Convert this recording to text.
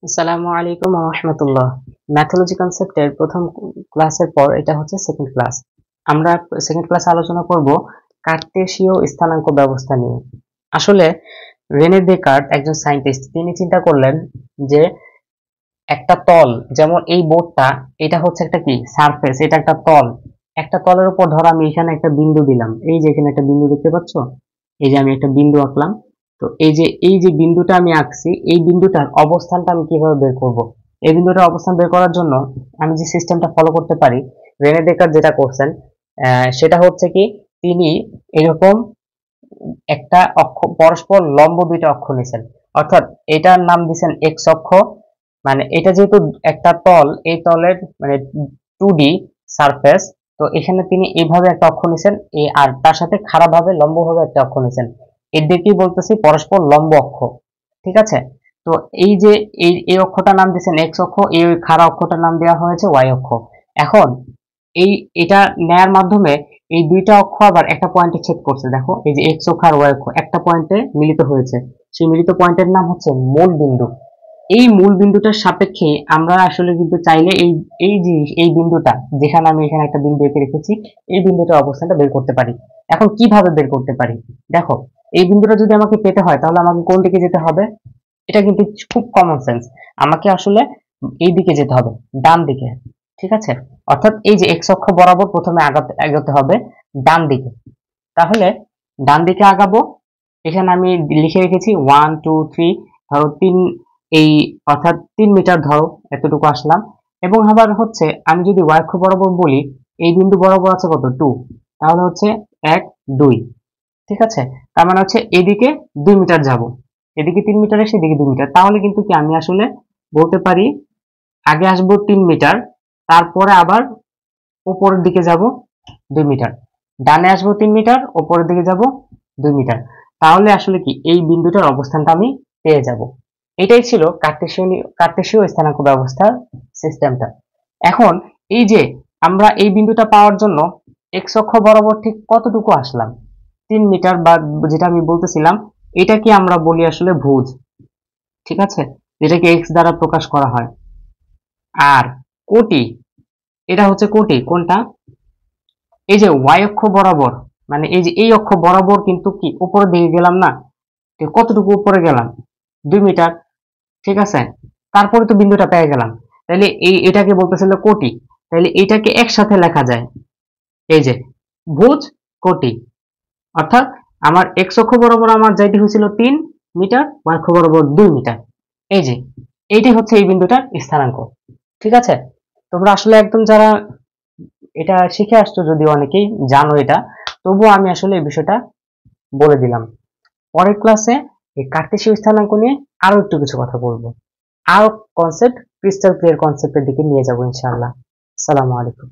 আসসালামু আলাইকুম ওয়া রাহমাতুল্লাহ। ম্যাথোলজি কনসেপ্টের প্রথম ক্লাসের পর এটা হচ্ছে সেকেন্ড ক্লাস। আমরা সেকেন্ড ক্লাসে আলোচনা করব কার্টেসীয় স্থানাঙ্ক ব্যবস্থা নিয়ে। আসলে রেনে ডেকার্ট একজন সায়েন্টিস্ট, তিনি চিন্তা করলেন যে একটা তল, যেমন এই বোর্ডটা, এটা হচ্ছে একটা কি সারফেস, এটা একটা তল। একটা তলের উপর ধর আমি এখানে একটা বিন্দু দিলাম, এই যে এখানে একটা বিন্দু দেখতে পাচ্ছ, এই যে আমি একটা বিন্দু আঁকলাম। তো এই যে বিন্দুটা আমি আঁকছি, এই বিন্দুটার অবস্থানটা আমি কিভাবে বের করব? এই বিন্দুটার অবস্থান বের করার জন্য আমি যে সিস্টেমটা ফলো করতে পারি, রেনে ডেকার্ট যেটা করছেন, সেটা হচ্ছে কি, তিনি এরকম একটা অক্ষ, পরস্পর লম্ব দুইটা অক্ষ নিছেন। অর্থাৎ এটার নাম দিছেন এক্স অক্ষ, মানে এটা যেহেতু একটা তল, এই তলের মানে 2D সারফেস, তো এখানে তিনি এইভাবে একটা অক্ষ নিছেন, আর তার সাথে খাড়া ভাবে লম্ব ভাবে একটা অক্ষ নিছেন। এদেরকেই বলতেছি পরস্পর লম্ব অক্ষ। ঠিক আছে? তো এই যে এই অক্ষটার নাম দিছেন এক্স অক্ষ, এই খাড়া অক্ষটার নাম দেওয়া হয়েছে ওয়াই অক্ষ। এখন এই এটা নেয়ার মাধ্যমে এই দুইটা অক্ষ আবার একটা পয়েন্টে ছেদ করছে। দেখো, এই যে এক্স অক্ষ আর ওয়াই অক্ষ একটা পয়েন্টে মিলিত হয়েছে। সেই মিলিত পয়েন্টের নাম হচ্ছে মূল বিন্দু। এই মূল বিন্দুটার সাপেক্ষে আমরা আসলে কিন্তু চাইলে এই যে এই বিন্দুটা, যেখানে আমি এখানে একটা বিন্দু এঁকে রেখেছি, এই বিন্দুটার অবস্থানটা বের করতে পারি। এখন কিভাবে বের করতে পারি? দেখো, এই বিন্দুটা যদি আমাকে পেতে হয় তাহলে আমাকে কোন দিকে যেতে হবে? এটা কিন্তু খুব কমন সেন্স। আমাকে আসলে এই দিকে যেতে হবে, ডান দিকে। ঠিক আছে? অর্থাৎ এই যে এক্স অক্ষ বরাবর প্রথমে এগোতে হবে ডান দিকে। তাহলে ডান দিকে আগাবো। এখানে আমি লিখে রেখেছি 1 2 3, ধরো 3, এই অর্থাৎ 3 মিটার ধরো, এতটুকু আসলাম। এবং আবার হচ্ছে আমি যদি y অক্ষ বরাবর বলি, এই বিন্দু বরাবর আছে কত, 2, তাহলে হচ্ছে 1 2। ঠিক আছে? তার মানে হচ্ছে এদিকে 2 মিটার যাব, এদিকে 3 মিটার এসে এদিকে 2 মিটার। তাহলে কিন্তু কি আমি আসলে বলতে পারি, আগে আসবো 3 মিটার, তারপরে আবার উপরের দিকে যাব 2 মিটার, ডানে আসবো 3 মিটার, উপরের দিকে যাব 2 মিটার। তাহলে আসলে কি এই বিন্দুটার অবস্থানটা আমি পেয়ে যাব। এটাই ছিল কার্টেসীয় স্থানাঙ্ক ব্যবস্থার সিস্টেমটা। এখন এই যে আমরা এই বিন্দুটা পাওয়ার জন্য এক্স অক্ষ বরাবর ঠিক কতটুকু আসলাম, 3 মিটার, বা যেটা আমি বলতেছিলাম, এটাকে আমরা বলি আসলে ভুজ। ঠিক আছে? যেটাকে এক্স দ্বারা প্রকাশ করা হয়। আর কোটি, এটা হচ্ছে কোটি কোনটা, এই যে ওয়াই অক্ষ বরাবর, মানে এই যে এই অক্ষ বরাবর কিন্তু কি উপরের দিকে গেলাম না, তো কতটুকু উপরে গেলাম, 2 মিটার। ঠিক আছে? তারপরে তো বিন্দুটা পেয়ে গেলাম। তাহলে এটাকে বলতেছিল কোটি। তাহলে এটাকে একসাথে লেখা যায়, এই যে ভুজ কোটি। অর্থাৎ আমার এক্স অক্ষ বরাবর আমার যাইতে হয়েছিল 3 মিটার, ওয়াই অক্ষ বরাবর 2 মিটার। এই যে এইটাই হচ্ছে এই বিন্দুটার স্থানাঙ্ক। ঠিক আছে? তোমরা আসলে একদম যারা এটা শিখে আসছো, যদি অনেকেই জানো এটা, তবুও আমি আসলে এই বিষয়টা বলে দিলাম। পরের ক্লাসে এই কার্টেসীয় স্থানাঙ্ক নিয়ে আরো একটু কিছু কথা বলবো, আরো কনসেপ্ট, ক্রিস্টাল ক্লিয়ার কনসেপ্টের দিকে নিয়ে যাবো ইনশাআল্লাহ। আসসালামু আলাইকুম।